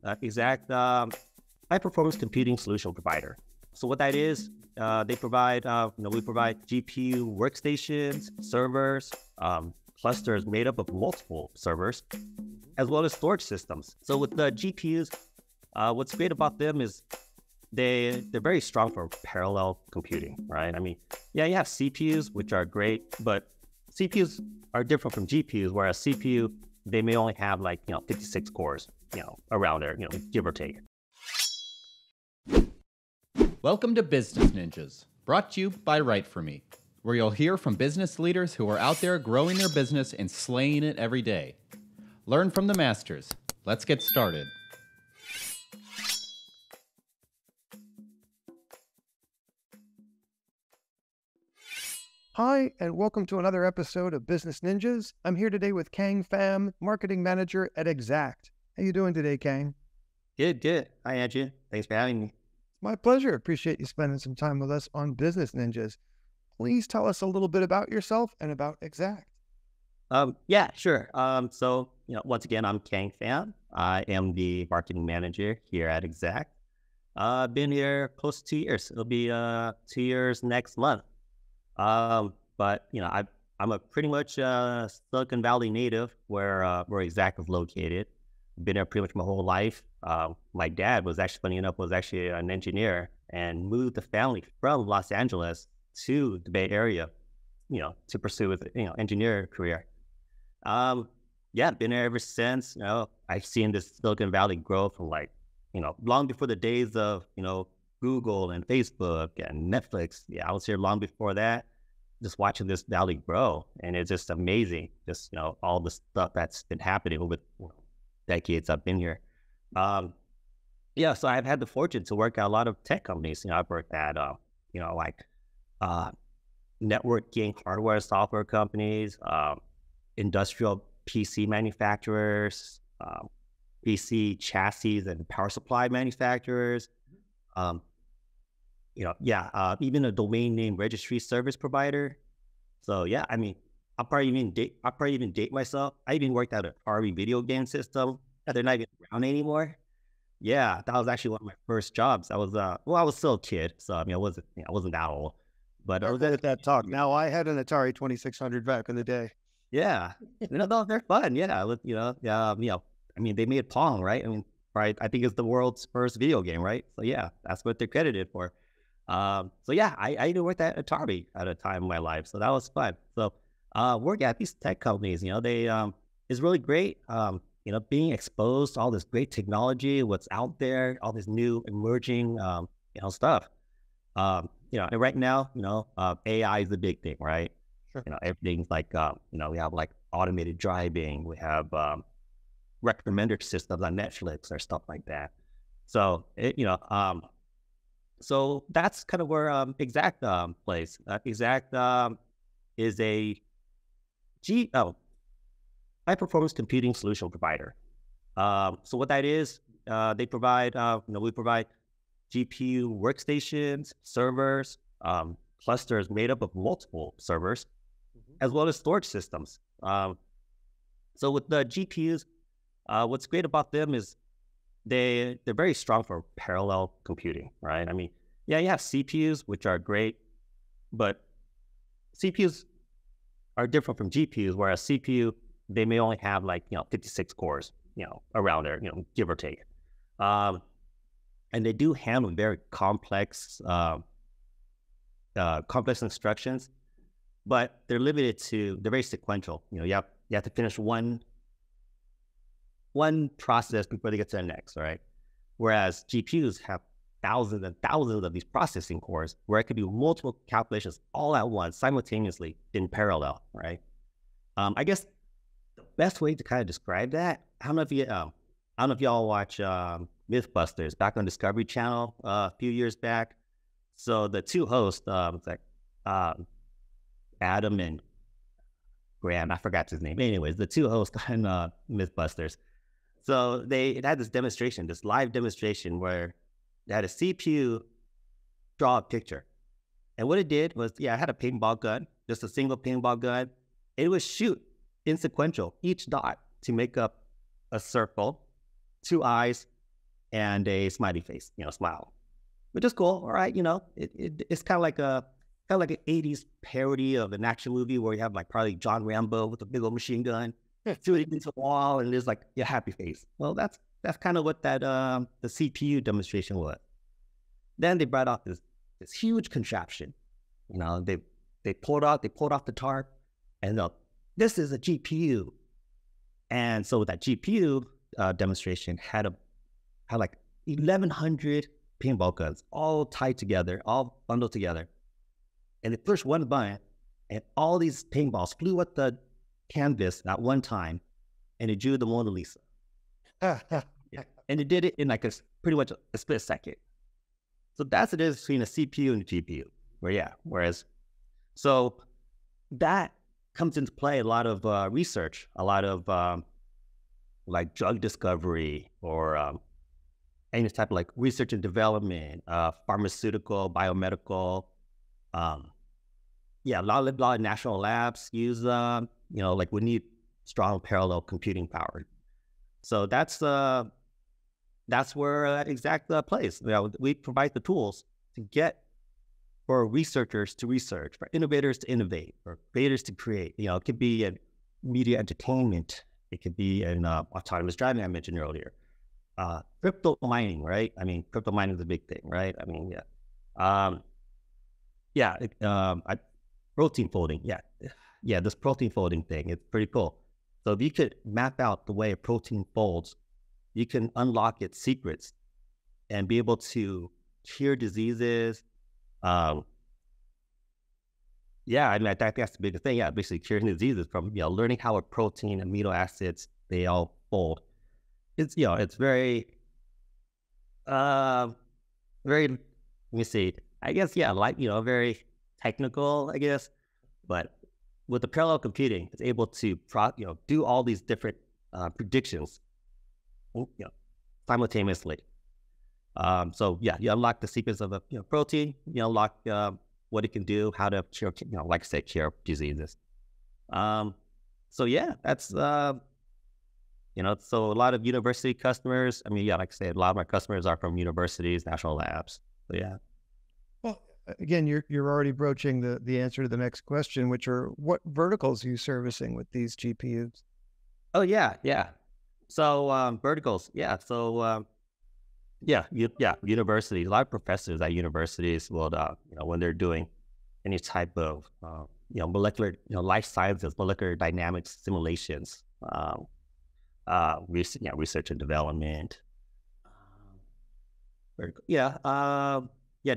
Exxact high-performance computing solution provider. So what that is, they provide, we provide GPU workstations, servers, clusters made up of multiple servers, as well as storage systems. So with the GPUs, what's great about them is they're very strong for parallel computing, right? I mean, yeah, you have CPUs, which are great, but CPUs are different from GPUs, whereas CPU, they may only have 56 cores, around there, give or take. Welcome to Business Ninjas, brought to you by WriteForMe, where you'll hear from business leaders who are out there growing their business and slaying it every day. Learn from the masters. Let's get started. Hi, and welcome to another episode of Business Ninjas. I'm here today with Khang Pham, Marketing Manager at Exxact. How you doing today, Khang? Good. Hi, Andrew. Thanks for having me. My pleasure. Appreciate you spending some time with us on Business Ninjas. Please tell us a little bit about yourself and about Exxact. Yeah, sure. So, once again, I'm Khang Pham. I am the marketing manager here at Exxact. I've been here close to 2 years. It'll be 2 years next month. But I'm a pretty much Silicon Valley native, where Exxact is located. Been there pretty much my whole life. My dad was actually an engineer and moved the family from Los Angeles to the Bay Area, to pursue his engineering career. Been there ever since. I've seen this Silicon Valley grow from long before the days of Google and Facebook and Netflix. Yeah, I was here long before that, just watching this valley grow, and it's just amazing. Just all the stuff that's been happening over decades I've been here. So I've had the fortune to work at a lot of tech companies. I've worked at networking, hardware, software companies, industrial PC manufacturers, PC chassis and power supply manufacturers. Even a domain name registry service provider. So yeah, I mean, I'll probably even date myself. I even worked at a Atari video game system that they're not even around anymore. Yeah, that was actually one of my first jobs. I was I was still a kid, so I mean, I wasn't that old. But I was at that talk. Now, I had an Atari 2600 back in the day. Yeah, they're fun. Yeah, I mean, they made Pong, right? I mean, right? I think it's the world's first video game, right? So yeah, that's what they're credited for. I even worked at Atari at a time in my life, so that was fun. So working at these tech companies, they is really great. Being exposed to all this great technology, what's out there, all this new emerging stuff. And right now, AI is the big thing, right? Sure. Everything's we have automated driving, we have recommender systems on Netflix or stuff like that. So so that's kind of where Exxact plays. Exxact is a high-performance computing solution provider. So what that is, they provide, we provide GPU workstations, servers, clusters made up of multiple servers, as well as storage systems. So with the GPUs, what's great about them is they're very strong for parallel computing, right? I mean, yeah, you have CPUs, which are great, but CPUs are different from GPUs, whereas CPU, they may only have 56 cores, around there, give or take. And they do handle very complex instructions, but they're very sequential. You have to finish one process before they get to the next, right? Whereas GPUs have thousands and thousands of these processing cores, where it could be multiple calculations all at once, simultaneously in parallel, right? I guess the best way to kind of describe that, I don't know if y'all watch Mythbusters back on Discovery Channel a few years back. So the two hosts, Adam and Graham, I forgot his name. Anyways, the two hosts on Mythbusters. So it had this live demonstration where they had a CPU draw a picture. And what it did was, I had a paintball gun, just a single paintball gun. It would shoot in sequential, each dot to make up a circle, two eyes, and a smiley face, smile, which is cool. All right, it's kind of like an '80s parody of an action movie where you have like probably John Rambo with a big old machine gun shooting into the wall, and there's like your happy face. Well, that's kind of what that the CPU demonstration was. Then they brought out this huge contraption. They pulled off the tarp, and this is a GPU. And so that GPU demonstration had like 1,100 paintball guns, all tied together, all bundled together. And they pushed one button, and all these paintballs flew at the canvas at one time, and it drew the Mona Lisa. Yeah. And it did it in like pretty much a split second. So that's the difference between a CPU and a GPU. So that comes into play a lot of research, a lot of like drug discovery or any type of like research and development, pharmaceutical, biomedical. A lot of national labs use, like we need strong parallel computing power. So that's where Exxact plays. We provide the tools to get for researchers to research, for innovators to innovate, for creators to create. It could be in media entertainment. It could be in autonomous driving I mentioned earlier. Crypto mining, right? I mean, crypto mining is a big thing, right? I mean, protein folding. This protein folding thing, it's pretty cool. So if you could map out the way a protein folds, you can unlock its secrets and be able to cure diseases. I think that's the biggest thing. Basically curing diseases from, learning how a protein, amino acids, they all fold. It's, it's very, very, let me see, I guess, very technical, I guess. But with the parallel computing, it's able to, do all these different predictions, simultaneously. You unlock the secrets of a protein. You unlock what it can do, how to cure, like I said, cure diseases. That's so a lot of university customers. I mean, like I said, a lot of my customers are from universities, national labs. So yeah. Well, again, you're already broaching the answer to the next question, which are what verticals are you servicing with these GPUs? Oh yeah. So verticals, universities. A lot of professors at universities will, when they're doing any type of, molecular, life sciences, molecular dynamics simulations, research and development.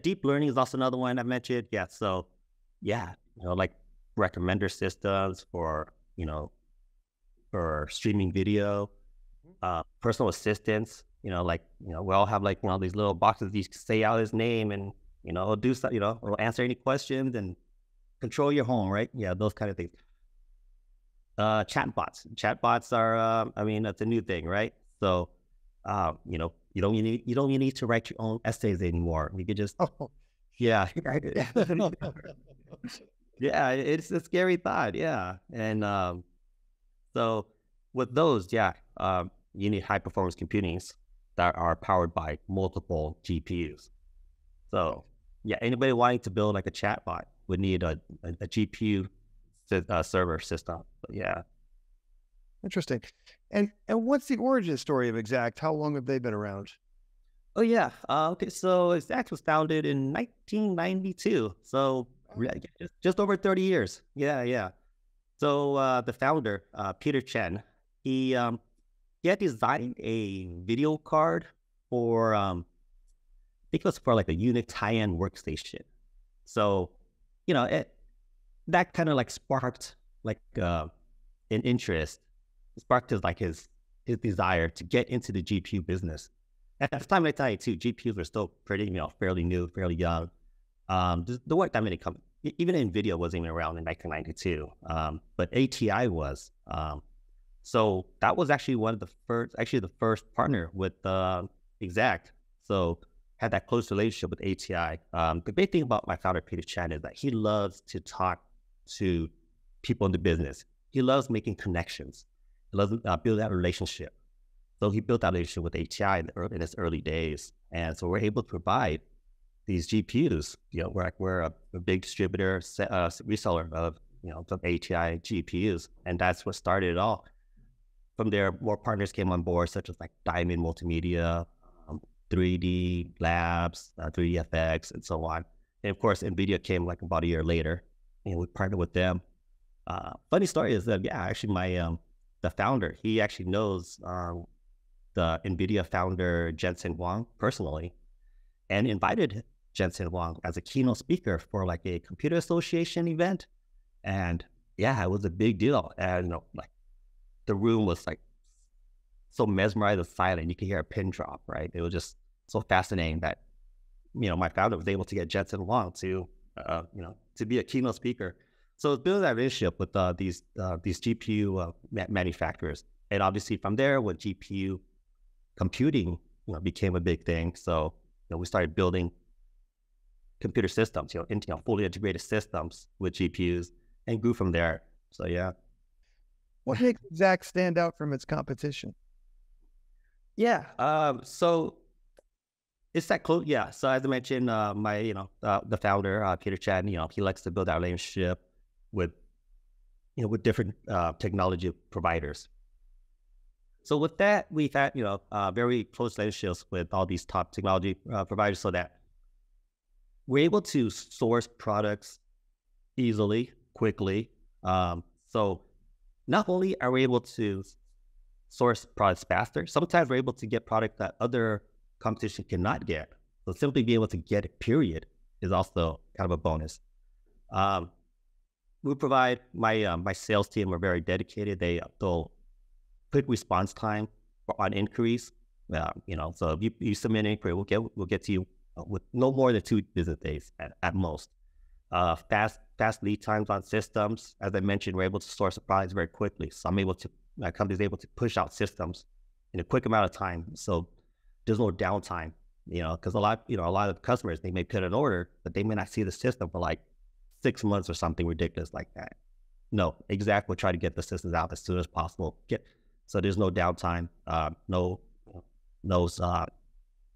Deep learning is also another one I mentioned. Like recommender systems for streaming video, personal assistants. We all have these little boxes you say out his name and it'll do stuff. It'll answer any questions and control your home, right? Those kind of things. Chatbots are that's a new thing, right? So you don't need to write your own essays anymore. You could just it's a scary thought. And so with those, you need high performance computings that are powered by multiple GPUs. So anybody wanting to build like a chatbot would need a GPU server system. Interesting. And what's the origin story of Exxact? How long have they been around? Okay. So Exxact was founded in 1992. So just over 30 years. So the founder, Peter Chen, he had designed a video card for I think it was for like a Unix high-end workstation. So that kind of like sparked like an interest. It sparked his desire to get into the GPU business. At the time, I tell you too, GPUs were still pretty fairly new, fairly young. There weren't that many companies. Even NVIDIA wasn't even around in 1992, but ATI was. So that was actually the first partner with Exxact. So had that close relationship with ATI. The big thing about my founder, Peter Chan, is that he loves to talk to people in the business. He loves making connections. He loves build that relationship. So he built that relationship with ATI in its early days. And so we're able to provide these GPUs. We're a big distributor, reseller of, some ATI GPUs. And that's what started it all. From there, more partners came on board, such as like Diamond Multimedia, 3D Labs, 3DFX, and so on. And of course, NVIDIA came like about a year later, and we partnered with them. Funny story is that, actually the founder, he actually knows the NVIDIA founder, Jensen Huang, personally, and invited Jensen Huang as a keynote speaker for like a computer association event. And yeah, it was a big deal. And, like the room was like so mesmerized and silent. You could hear a pin drop, right? It was just so fascinating that, my founder was able to get Jensen Huang to be a keynote speaker. So it's building that relationship with these GPU manufacturers. And obviously from there, when GPU computing, became a big thing. So, we started building computer systems, fully integrated systems with GPUs, and grew from there. So, yeah. What makes Exxact stand out from its competition? Yeah. So it's that close. Yeah. So as I mentioned, the founder, Peter Chan, he likes to build that relationship with, with different technology providers. So with that, we've had, very close relationships with all these top technology providers, so that we're able to source products easily, quickly. So not only are we able to source products faster, sometimes we're able to get products that other competition cannot get. So simply being able to get it, period, is also kind of a bonus. We provide, my sales team are very dedicated. They'll quick response time on inquiries. So if you submit an inquiry, we'll get to you with no more than 2 business days at most. Fast lead times on systems. As I mentioned, we're able to source the products very quickly. So my company's able to push out systems in a quick amount of time. So there's no downtime, because a lot of customers, they may put an order, but they may not see the system for like 6 months or something ridiculous like that. No, Exxact will try to get the systems out as soon as possible. So there's no downtime,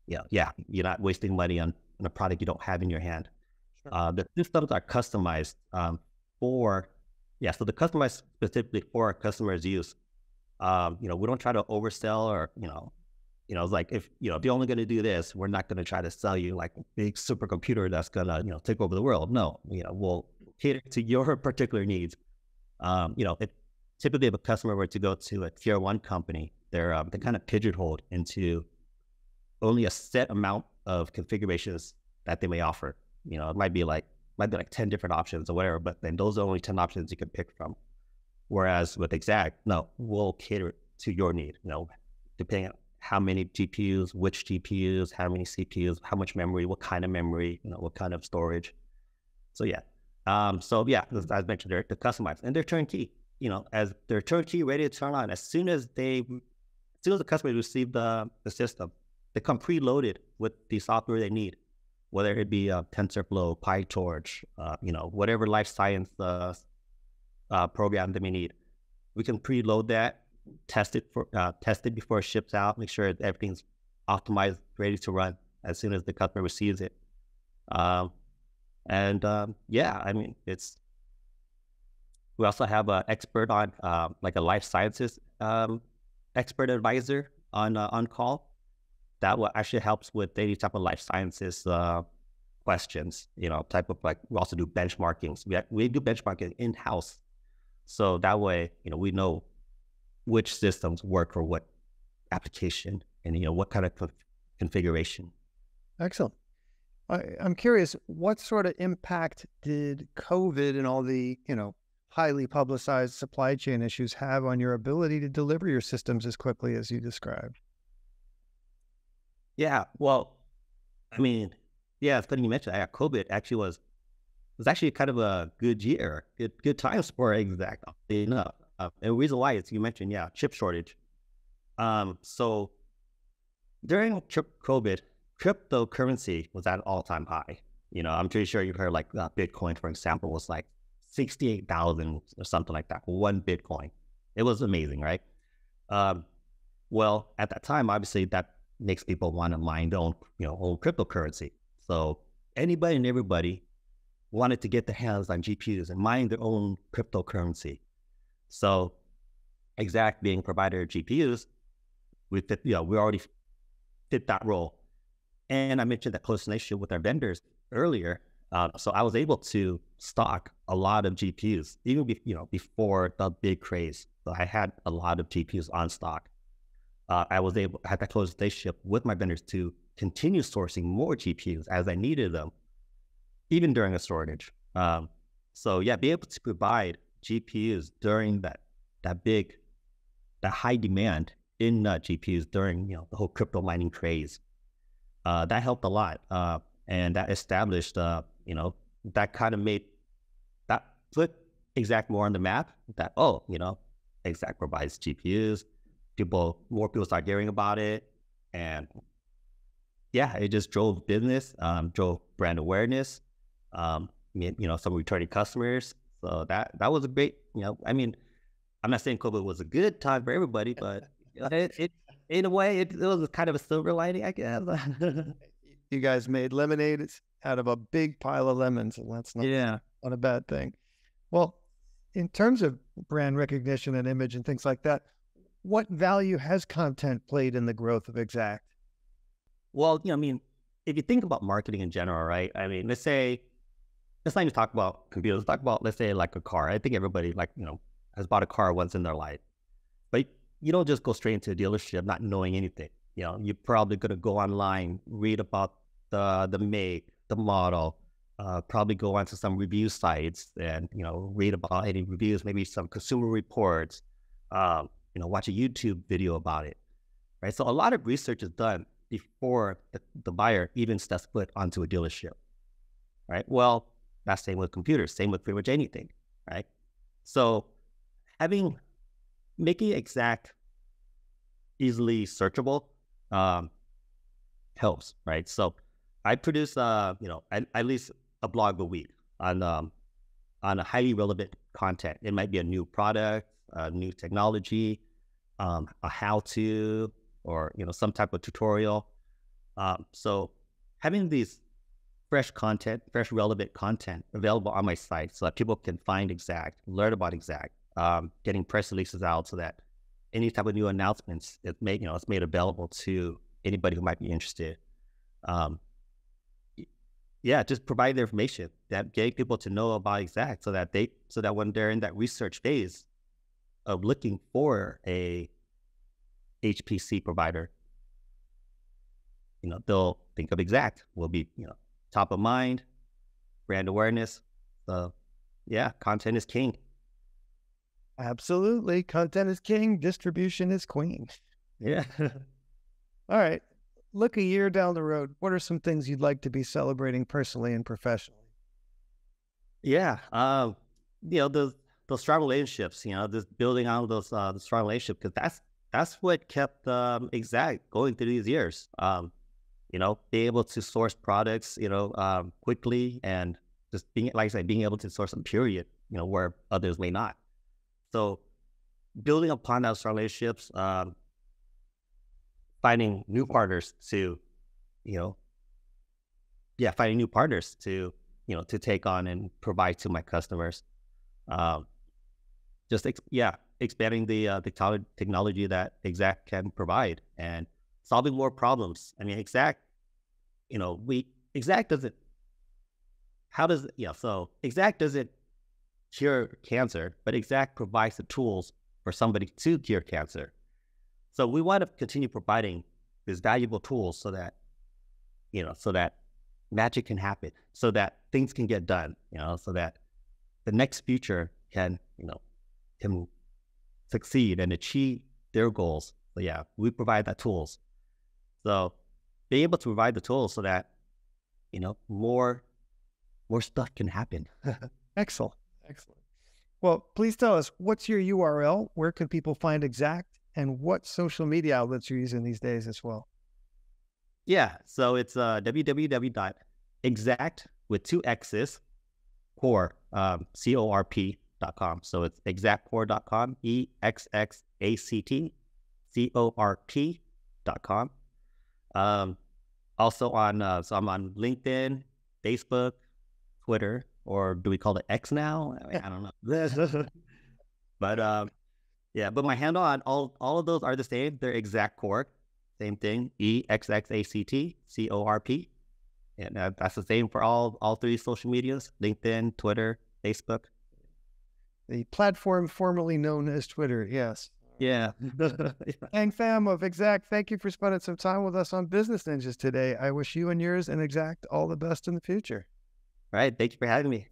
you're not wasting money on a product you don't have in your hand. Sure. The systems are customized so they're customized specifically for our customers' use. We don't try to oversell or, it's like, if you're only going to do this, we're not going to try to sell you like a big supercomputer that's going to, take over the world. No, we'll cater to your particular needs. Typically if a customer were to go to a tier 1 company, they're kind of pigeonholed into only a set amount of configurations that they may offer. It might be like 10 different options or whatever, but then those are only 10 options you can pick from. Whereas with Exxact, no, we'll cater to your need, depending on how many GPUs, which GPUs, how many CPUs, how much memory, what kind of memory, what kind of storage. So yeah. As I mentioned, they're customized and they're turnkey. As they're turnkey, ready to turn on, as soon as the customer receive the system, they come preloaded with the software they need, whether it be TensorFlow, PyTorch, whatever life science program they may need. We can preload that, test it before it ships out, make sure everything's optimized, ready to run as soon as the customer receives it. We also have an expert on, like a life sciences expert advisor on call. That actually helps with any type of life sciences questions, type of like, we also do benchmarking. So we do benchmarking in-house. So that way, we know which systems work for what application and, what kind of configuration. Excellent. I'm curious, what sort of impact did COVID and all the, highly publicized supply chain issues have on your ability to deliver your systems as quickly as you described? Yeah, well, it's funny you mentioned that. COVID actually was actually kind of a good year, good times for Exxact, enough. And the reason why is, you mentioned, chip shortage. So during COVID, cryptocurrency was at an all-time high. I'm pretty sure you've heard like Bitcoin, for example, was like 68,000 or something like that for one Bitcoin. It was amazing, right? Well, at that time, obviously, that makes people want to mine their own, own cryptocurrency. So anybody and everybody wanted to get their hands on GPUs and mine their own cryptocurrency. So Exact being a provider of GPUs, we fit, we already fit that role. And I mentioned that close relationship with our vendors earlier. So I was able to stock a lot of GPUs, even before the big craze. So I had a lot of GPUs on stock. I had that close relationship with my vendors to continue sourcing more GPUs as I needed them, even during a shortage. So yeah, be able to provide GPUs during that high demand in GPUs during the whole crypto mining craze. That helped a lot, and that established that kind of put Exact more on the map. That Exact provides GPUs. More people start hearing about it, and yeah, it just drove business, drove brand awareness. Some returning customers. So that was a great. I'm not saying COVID was a good time for everybody, but it in a way it was kind of a silver lining, I guess. You guys made lemonade out of a big pile of lemons, and that's not a bad thing. Well, in terms of brand recognition and image and things like that, what value has content played in the growth of Exact? Well, if you think about marketing in general, right? Let's not even talk about computers. Let's talk about, let's say, like a car. I think everybody has bought a car once in their life, but you don't just go straight into a dealership not knowing anything. You're probably going to go online, read about the make, the model, probably go onto some review sites and, read about any reviews, maybe some consumer reports, watch a YouTube video about it, right? So a lot of research is done before the buyer even steps foot onto a dealership, right? Well, that's same with computers, same with pretty much anything, right? So making Exact easily searchable helps, right? So I produce, at least a blog a week on a highly relevant content. It might be a new product, a new technology, a how-to, or some type of tutorial. So having these fresh relevant content available on my site so that people can find Exact, learn about Exact, getting press releases out so that any type of new announcements it's made available to anybody who might be interested. Just provide the information that get people to know about Exact so that when they're in that research phase of looking for a HPC provider, they'll think of Exact. Will be top of mind, brand awareness. So yeah, content is king. Absolutely. Content is king. Distribution is queen. Yeah. All right. Look a year down the road. What are some things you'd like to be celebrating personally and professionally? Yeah. Those strong relationships, just building on those the strong relationships, because that's what kept Exact going through these years. Be able to source products, quickly, and just being able to source them, period, where others may not. So building upon those relationships, finding new partners to take on and provide to my customers. Expanding the technology that Exact can provide and solving more problems. Exact, Exact doesn't, Exact doesn't cure cancer, but Exact provides the tools for somebody to cure cancer. So we want to continue providing these valuable tools so that magic can happen, so that things can get done, so that the next future can succeed and achieve their goals. So yeah, we provide that tools. So being able to provide the tools so that, more stuff can happen. Excellent. Well, please tell us, what's your URL? Where can people find Exact? And what social media outlets you're using these days as well? Yeah, so it's www.exact with 2 X's, core, corp.com. So it's exactcore.com, EXXACT CORP.com. Also on, so I'm on LinkedIn, Facebook, Twitter, or do we call it X now? I mean, I don't know. But yeah, but my handle on all of those are the same. They're Exact Corp, same thing. EXXACT CORP, and that's the same for all three social medias: LinkedIn, Twitter, Facebook. The platform formerly known as Twitter. Yes. Yeah. Khang Pham of Exxact, thank you for spending some time with us on Business Ninjas today. I wish you and yours and Exxact all the best in the future. All right. Thank you for having me.